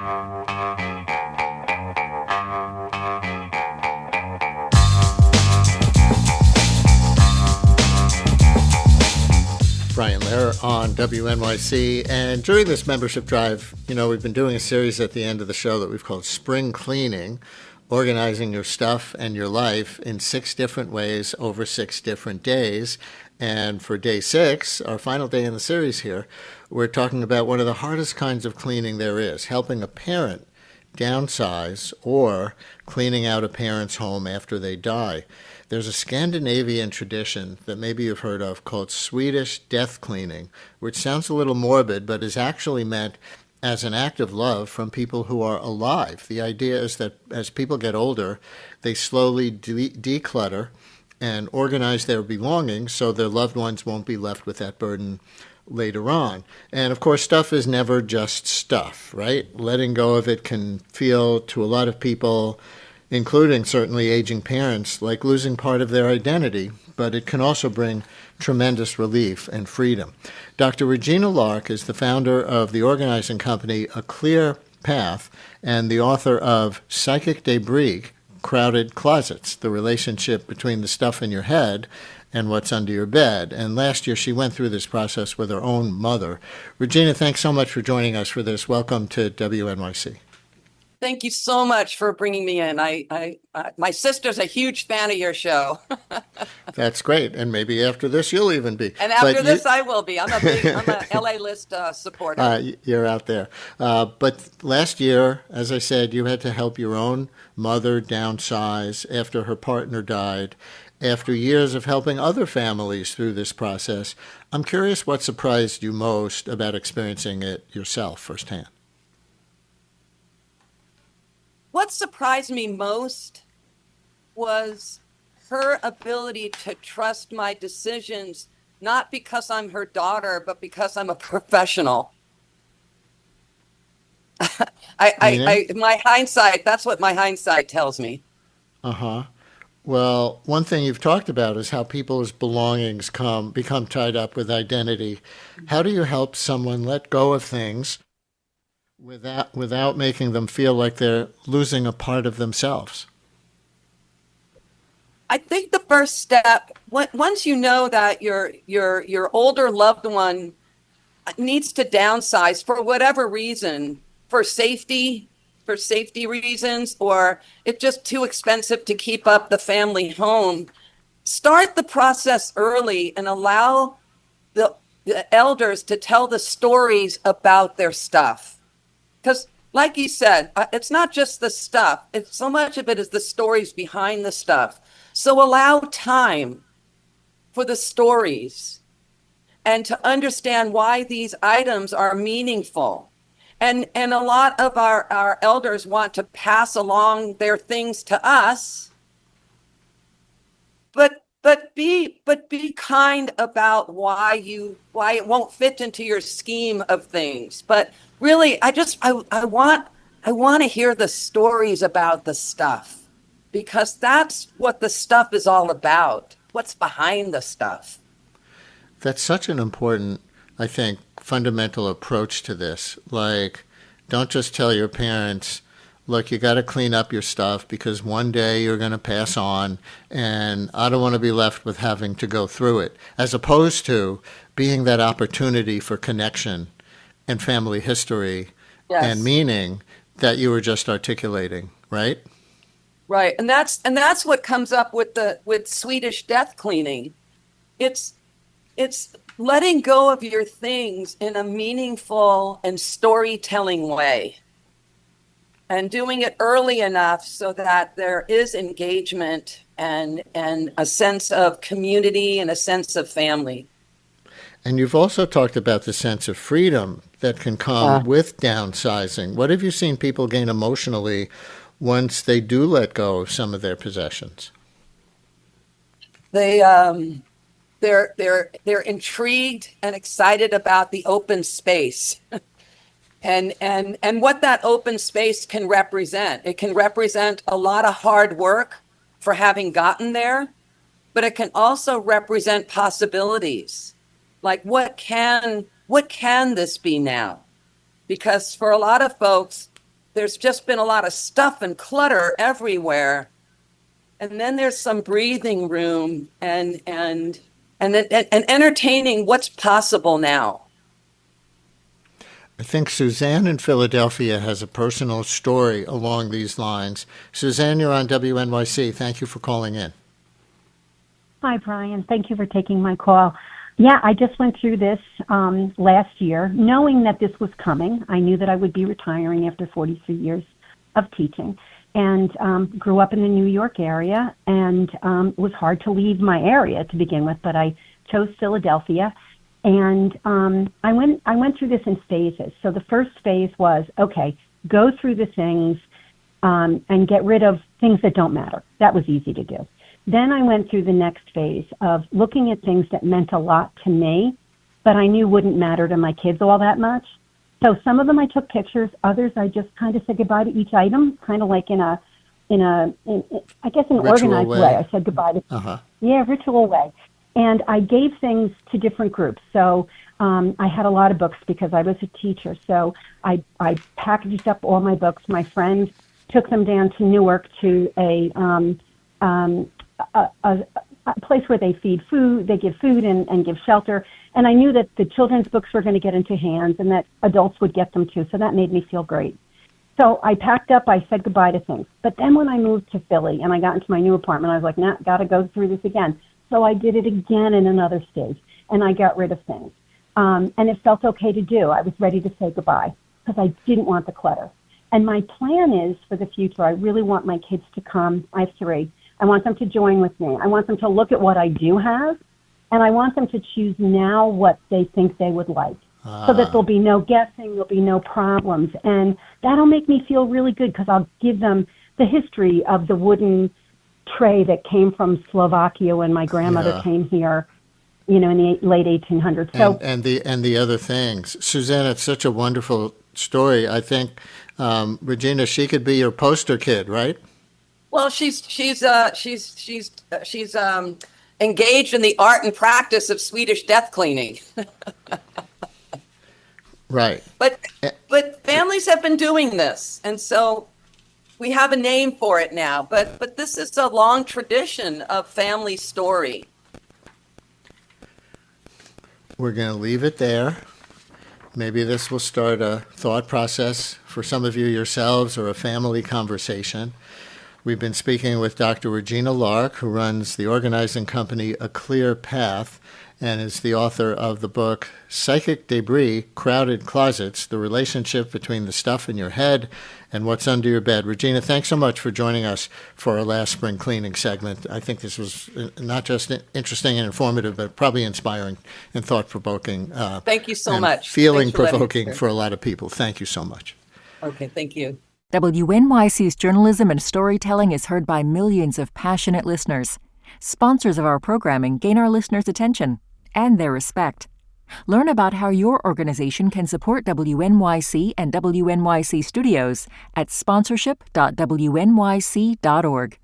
Brian Lehrer on WNYC. And during this membership drive, we've been doing a series at the end of the show that we've called Spring Cleaning, organizing your stuff and your life in 6 different ways over 6 different days. And for day 6, our final day in the series here, we're talking about one of the hardest kinds of cleaning there is, helping a parent downsize or cleaning out a parent's home after they die. There's a Scandinavian tradition that maybe you've heard of called Swedish death cleaning, which sounds a little morbid, but is actually meant as an act of love from people who are alive. The idea is that as people get older, they slowly declutter and organize their belongings so their loved ones won't be left with that burden later on. And of course, stuff is never just stuff, right? Letting go of it can feel to a lot of people, including certainly aging parents, like losing part of their identity, but it can also bring tremendous relief and freedom. Dr. Regina Lark is the founder of the organizing company A Clear Path and the author of Psychic Debris, Crowded Closets, the relationship between the stuff in your head and what's under your bed. And last year she went through this process with her own mother. Regina, thanks so much for joining us for this. Welcome to WNYC. Thank you so much for bringing me in. My sister's a huge fan of your show. That's great. And maybe after this, you'll even be. And after this, I will be. I'm a LA List supporter. You're out there. But last year, as I said, you had to help your own mother downsize after her partner died. After years of helping other families through this process, I'm curious what surprised you most about experiencing it yourself firsthand. What surprised me most was her ability to trust my decisions, not because I'm her daughter, but because I'm a professional. My hindsight, that's what my hindsight tells me. Uh-huh. Well, one thing you've talked about is how people's belongings become tied up with identity. How do you help someone let go of things without making them feel like they're losing a part of themselves? I think the first step, once you know that your older loved one needs to downsize for whatever reason, for safety reasons, or it's just too expensive to keep up the family home, start the process early and allow the elders to tell the stories about their stuff. Because like you said, it's not just the stuff. It's so much of it is the stories behind the stuff. So allow time for the stories and to understand why these items are meaningful. And a lot of our elders want to pass along their things to us, but be kind about why it won't fit into your scheme of things. But really, I want to hear the stories about the stuff, because that's what the stuff is all about. What's behind the stuff? That's such an important, I think, fundamental approach to this. Like, don't just tell your parents, look, you got to clean up your stuff because one day you're going to pass on and I don't want to be left with having to go through it, as opposed to being that opportunity for connection and family history. Yes. And meaning that you were just articulating, right? Right. And that's what comes up with Swedish death cleaning. It's letting go of your things in a meaningful and storytelling way, and doing it early enough so that there is engagement and a sense of community and a sense of family. And you've also talked about the sense of freedom that can come with downsizing. What have you seen people gain emotionally once they do let go of some of their possessions? They're intrigued and excited about the open space and what that open space can represent. It can represent a lot of hard work for having gotten there, but it can also represent possibilities. Like, what can this be now? Because for a lot of folks, there's just been a lot of stuff and clutter everywhere. And then there's some breathing room and entertaining what's possible now. I think Suzanne in Philadelphia has a personal story along these lines. Suzanne, you're on WNYC. Thank you for calling in. Hi, Brian. Thank you for taking my call. Yeah, I just went through this last year, knowing that this was coming. I knew that I would be retiring after 43 years of teaching, and grew up in the New York area, and it was hard to leave my area to begin with, but I chose Philadelphia. And I went through this in phases. So the first phase was, okay, go through the things and get rid of things that don't matter. That was easy to do. Then I went through the next phase of looking at things that meant a lot to me, but I knew wouldn't matter to my kids all that much. So some of them I took pictures, others I just kind of said goodbye to each item, kind of like in an organized way. I said goodbye to, ritual way. And I gave things to different groups. So I had a lot of books because I was a teacher. So I packaged up all my books. My friends took them down to Newark to a place where they feed food, they give food and give shelter. And I knew that the children's books were going to get into hands and that adults would get them too. So that made me feel great. So I packed up, I said goodbye to things. But then when I moved to Philly and I got into my new apartment, I was like, nah, got to go through this again. So I did it again in another stage, and I got rid of things. And it felt okay to do. I was ready to say goodbye because I didn't want the clutter. And my plan is for the future, I really want my kids to come. I have 3. I want them to join with me. I want them to look at what I do have, and I want them to choose now what they think they would like so that there'll be no guessing, there'll be no problems. And that'll make me feel really good because I'll give them the history of the wooden tray that came from Slovakia when my grandmother came here, in the late 1800s. So and the other things, Suzanne, it's such a wonderful story. I think Regina, she could be your poster kid, right? Well, she's engaged in the art and practice of Swedish death cleaning. Right. But families have been doing this, and so we have a name for it now, but this is a long tradition of family story. We're going to leave it there. Maybe this will start a thought process for some of you yourselves or a family conversation. We've been speaking with Dr. Regina Lark, who runs the organizing company A Clear Path and is the author of the book Psychic Debris, Crowded Closets, The Relationship Between the Stuff in Your Head and What's Under Your Bed. Regina, thanks so much for joining us for our last spring cleaning segment. I think this was not just interesting and informative, but probably inspiring and thought-provoking. Thank you so much. Feeling-provoking for a lot of people. Thank you so much. Okay, thank you. WNYC's journalism and storytelling is heard by millions of passionate listeners. Sponsors of our programming gain our listeners' attention and their respect. Learn about how your organization can support WNYC and WNYC Studios at sponsorship.wnyc.org.